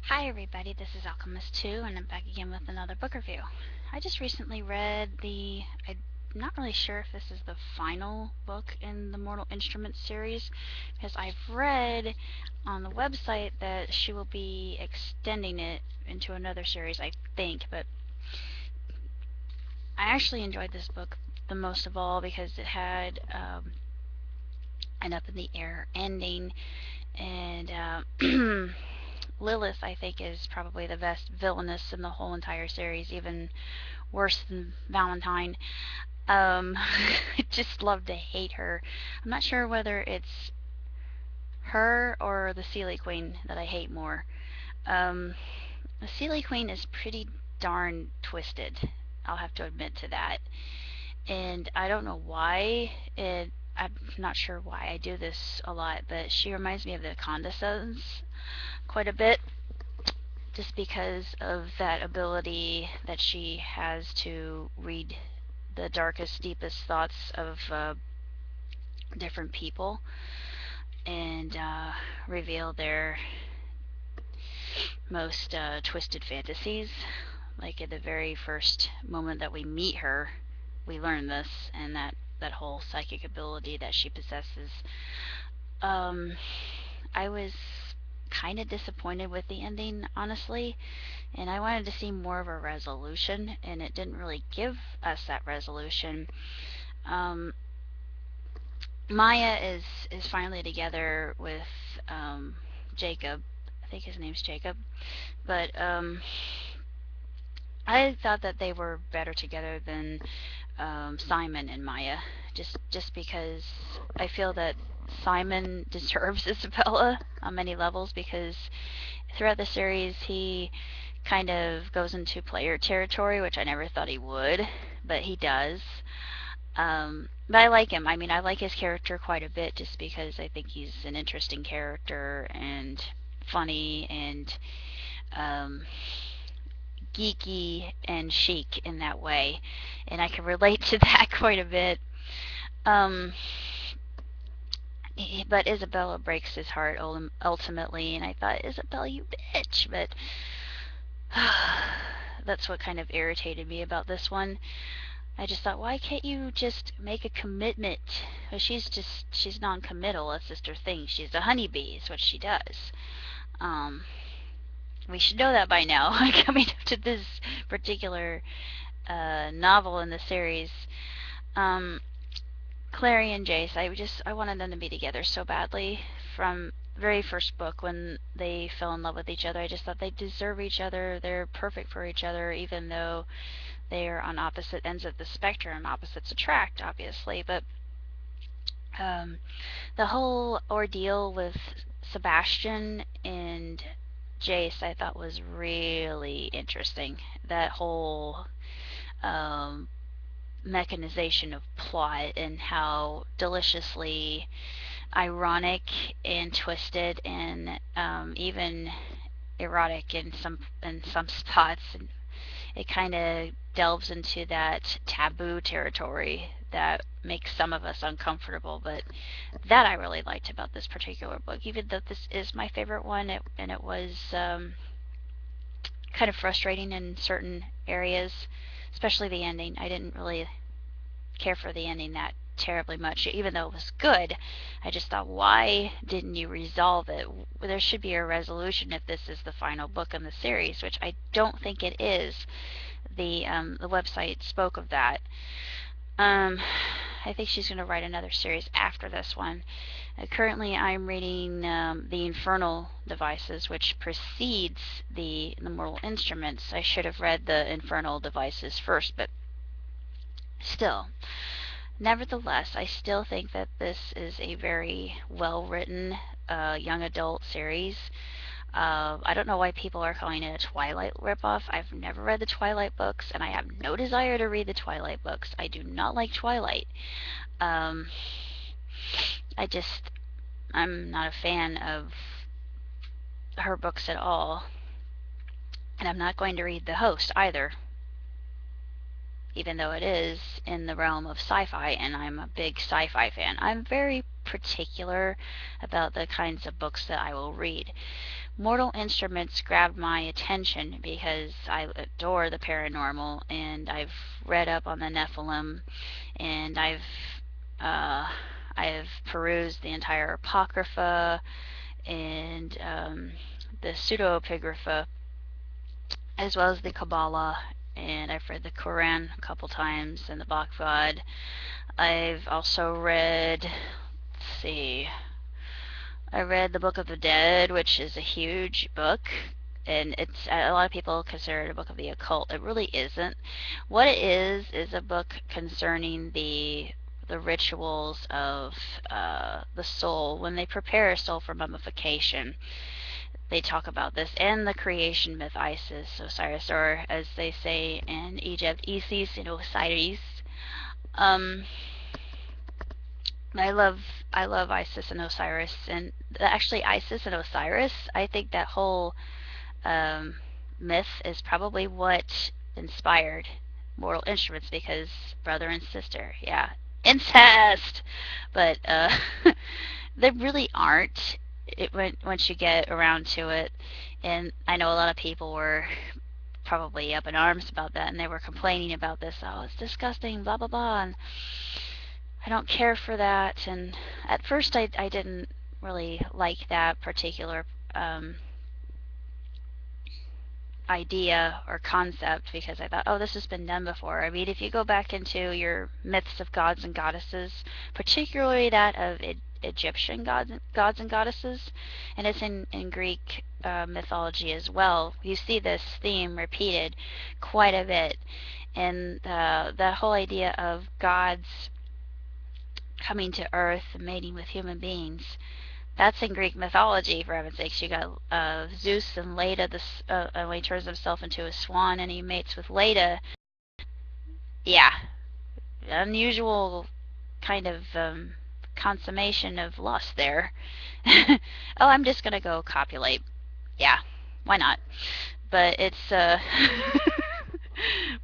Hi everybody, this is Alchemist 2 and I'm back again with another book review. I just recently read I'm not really sure if this is the final book in the Mortal Instruments series, because I've read on the website that she will be extending it into another series, I think, but I actually enjoyed this book the most of all because it had an up-in-the-air ending, and Lilith, I think, is probably the best villainess in the whole entire series, even worse than Valentine. I just love to hate her. I'm not sure whether it's her or the Sealy Queen that I hate more. Um, the Sealy Queen is pretty darn twisted. I'll have to admit to that. And I don't know why. I'm not sure why I do this a lot, but she reminds me of the Condescends quite a bit, just because of that ability that she has to read the darkest, deepest thoughts of different people and reveal their most twisted fantasies. Like at the very first moment that we meet her, we learn this, and that whole psychic ability that she possesses. Um, I was kind of disappointed with the ending, honestly, and I wanted to see more of a resolution, and it didn't really give us that resolution. Um, Maya is finally together with Jacob. I think his name's Jacob, but I thought that they were better together than Simon and Maya, just because I feel that Simon deserves Isabella on many levels, because throughout the series he kind of goes into player territory, which I never thought he would, but he does. But I like him. I mean, I like his character quite a bit just because I think he's an interesting character and funny and um, geeky and chic in that way, and I can relate to that quite a bit. Um, but Isabella breaks his heart ultimately, and I thought, Isabella, you bitch, but that's what kind of irritated me about this one. I just thought, why can't you just make a commitment? Well, she's non-committal. That's just her thing. She's a honeybee, is what she does. Um, we should know that by now, coming up to this particular novel in the series. Um, Clary and Jace, I wanted them to be together so badly from the very first book when they fell in love with each other. I just thought they deserve each other. They're perfect for each other, even though they are on opposite ends of the spectrum. Opposites attract, obviously, but um, the whole ordeal with Sebastian and Jace I thought was really interesting. That whole um, mechanization of plot and how deliciously ironic and twisted and even erotic in some spots, and it kind of delves into that taboo territory that makes some of us uncomfortable. But that I really liked about this particular book, even though this is my favorite one, and it was kind of frustrating in certain areas, especially the ending. I didn't really care for the ending that terribly much, even though it was good. I just thought, why didn't you resolve it? There should be a resolution if this is the final book in the series, which I don't think it is. The website spoke of that. Um, I think she's going to write another series after this one. Currently, I'm reading the Infernal Devices, which precedes the Mortal Instruments. I should have read the Infernal Devices first, but still. Nevertheless, I still think that this is a very well written young adult series. I don't know why people are calling it a Twilight ripoff. I've never read the Twilight books, and I have no desire to read the Twilight books. I do not like Twilight. Um, I just, I'm not a fan of her books at all. And I'm not going to read The Host either, even though it is in the realm of sci-fi, and I'm a big sci-fi fan. I'm very particular about the kinds of books that I will read. Mortal Instruments grabbed my attention because I adore the paranormal, and I've read up on the Nephilim, and uh, I've perused the entire Apocrypha and the pseudepigrapha, as well as the Kabbalah, and I've read the Quran a couple times and the Bhagavad. I've also read, let's see, I read the Book of the Dead, which is a huge book, and it's a lot of people consider it a book of the occult. It really isn't. What it is a book concerning the rituals of the soul when they prepare a soul for mummification. They talk about this, and the creation myth Isis, Osiris, or as they say in Egypt, Isis and Osiris. Um, I love Isis and Osiris, and actually Isis and Osiris. I think that whole um, myth is probably what inspired Mortal Instruments, because brother and sister, yeah, incest. But they really aren't. Once you get around to it, and I know a lot of people were probably up in arms about that, and they were complaining about this. Oh, it's disgusting, blah blah blah. And I don't care for that. And at first, I didn't really like that particular idea or concept, because I thought, oh, this has been done before. I mean, if you go back into your myths of gods and goddesses, particularly that of Egyptian gods and goddesses, and it's in Greek mythology as well, you see this theme repeated quite a bit. And the whole idea of gods coming to earth and mating with human beings, that's in Greek mythology, for heaven's sakes. You got Zeus and Leda, when he turns himself into a swan and he mates with Leda. Yeah, unusual kind of consummation of lust there. Oh, I'm just going to go copulate. Yeah, why not? But it's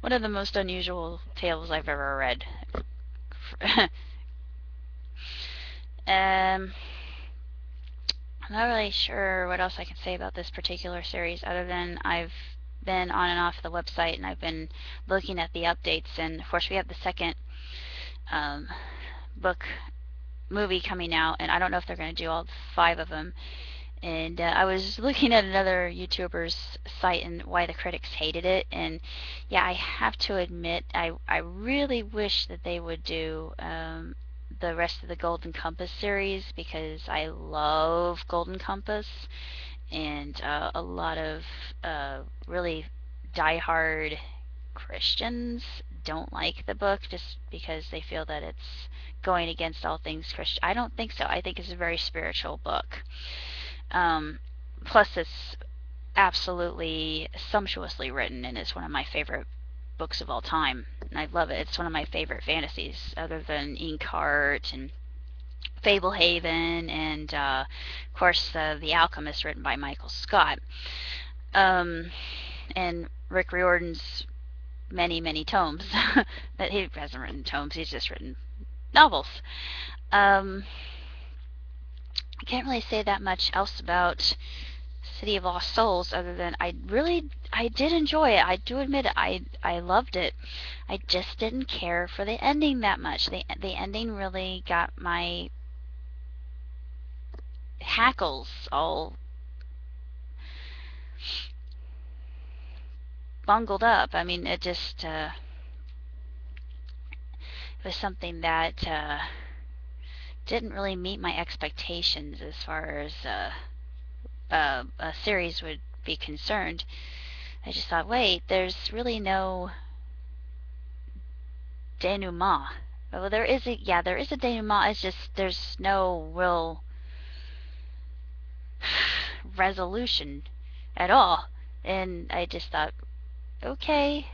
one of the most unusual tales I've ever read. I'm not really sure what else I can say about this particular series, other than I've been on and off the website, and I've been looking at the updates. And of course, we have the second movie coming out, and I don't know if they're going to do all 5 of them. And I was looking at another YouTuber's site and why the critics hated it, and yeah, I have to admit, I really wish that they would do the rest of the Golden Compass series, because I love Golden Compass, and a lot of really diehard Christians don't like the book just because they feel that it's going against all things Christian. I don't think so. I think it's a very spiritual book. Plus, it's absolutely sumptuously written, and it's one of my favorite books of all time, and I love it. It's one of my favorite fantasies, other than Inkheart and Fablehaven, and of course The Alchemist, written by Michael Scott, and Rick Riordan's many tomes. That he hasn't written tomes, he's just written novels. I can't really say that much else about City of Lost Souls, other than I did enjoy it. I do admit it. I loved it. I just didn't care for the ending that much. The ending really got my hackles all bungled up. I mean, it just it was something that didn't really meet my expectations as far as a series would be concerned. I just thought, wait, there's really no denouement. Well, there is a denouement. It's just there's no real resolution at all. And I just thought, okay,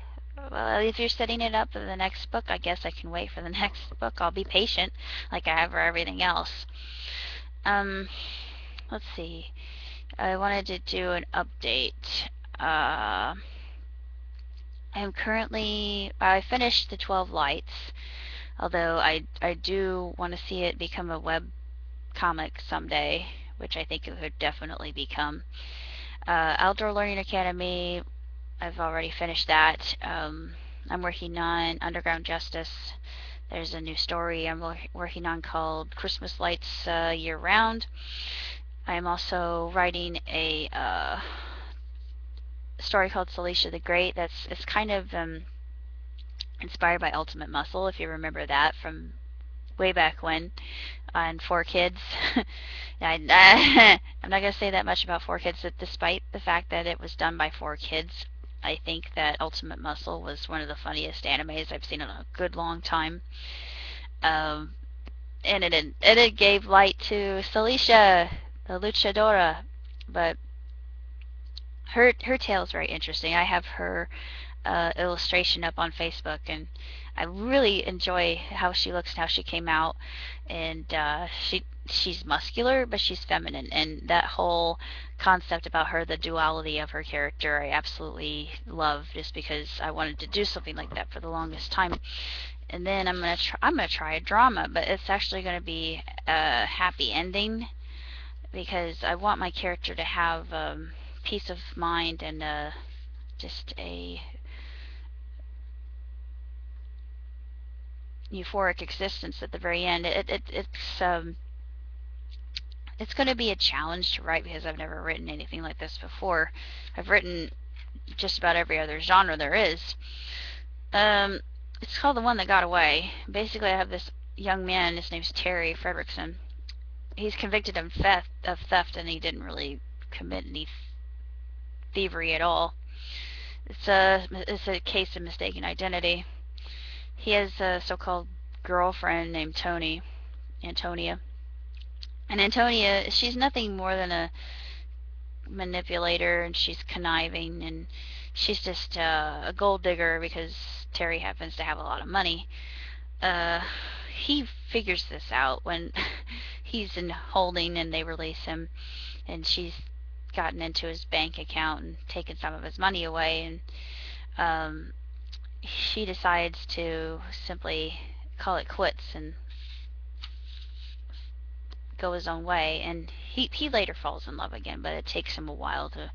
well, if you're setting it up for the next book, I guess I can wait for the next book. I'll be patient, like I have for everything else. Let's see. I wanted to do an update. I finished the 12 Lights, although I do want to see it become a web comic someday, which I think it would definitely become. Outdoor Learning Academy, I've already finished that. I'm working on Underground Justice. There's a new story I'm working on called Christmas Lights Year Round. I'm also writing a story called Celicia the Great. It's kind of inspired by Ultimate Muscle, if you remember that from way back when on Four Kids. I'm not going to say that much about Four Kids, but despite the fact that it was done by Four Kids, I think that Ultimate Muscle was one of the funniest animes I've seen in a good long time. Um, and it gave light to Celicia, the luchadora, but her tale is very interesting. I have her illustration up on Facebook, and I really enjoy how she looks and how she came out. And she's muscular, but she's feminine, and that whole concept about her, the duality of her character, I absolutely love, just because I wanted to do something like that for the longest time. And then I'm gonna try a drama, but it's actually gonna be a happy ending, because I want my character to have peace of mind and just a euphoric existence at the very end. It's going to be a challenge to write, because I've never written anything like this before. I've written just about every other genre there is. It's called The One That Got Away. Basically, I have this young man, his name's Terry Fredrickson. He's convicted of theft, and he didn't really commit any thievery at all. It's a case of mistaken identity. He has a so-called girlfriend named Antonia. And Antonia, she's nothing more than a manipulator, and she's conniving, and she's just a gold digger because Terry happens to have a lot of money. He figures this out when he's in holding and they release him, and she's gotten into his bank account and taken some of his money away, and she decides to simply call it quits and go his own way. And he later falls in love again, but it takes him a while to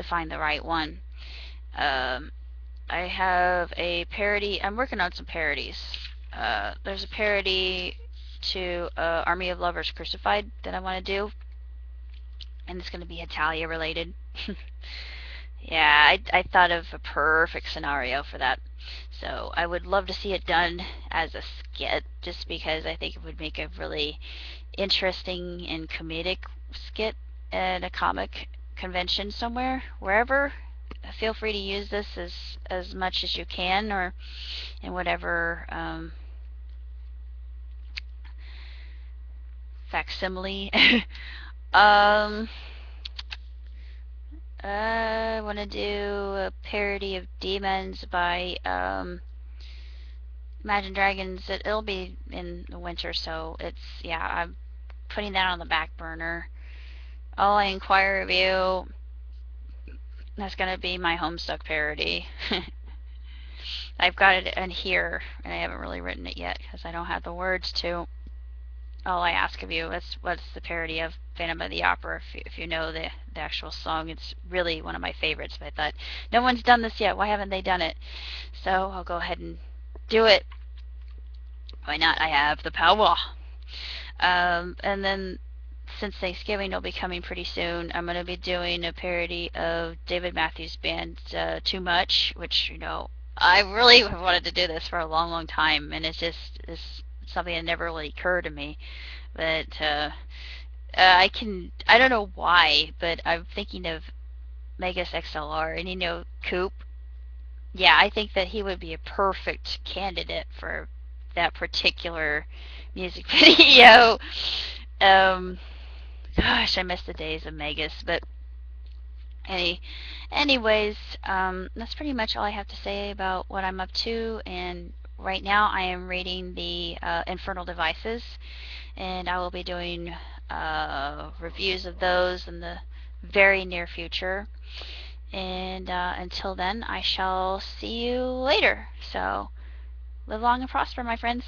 find the right one. I have a parody. I'm working on some parodies. There's a parody to Army of Lovers Crucified that I want to do, and it's going to be Italia related. Yeah, I thought of a perfect scenario for that. So I would love to see it done as a skit, just because I think it would make a really interesting and comedic skit at a comic convention somewhere, wherever. Feel free to use this as much as you can, or in whatever facsimile. I want to do a parody of Demons by Imagine Dragons. It'll be in the winter, so I'm putting that on the back burner. All I Inquire of You, that's going to be my Homestuck parody. I've got it in here, and I haven't really written it yet because I don't have the words to. All I Ask of You, that's what's the parody of Phantom of the Opera. If you know the actual song, it's really one of my favorites. But I thought, no one's done this yet, why haven't they done it? So I'll go ahead and do it. Why not? I have the power. And then, since Thanksgiving will be coming pretty soon, I'm going to be doing a parody of David Matthews Band's Too Much, which, I really have wanted to do this for a long, long time, and it's something that never really occurred to me. But I don't know why, but I'm thinking of Megas XLR, and Coop. Yeah, I think that he would be a perfect candidate for that particular music video. Gosh, I miss the days of Megas, but anyways, that's pretty much all I have to say about what I'm up to. And right now I am reading the Infernal Devices, and I will be doing reviews of those in the very near future. And until then, I shall see you later. So live long and prosper, my friends.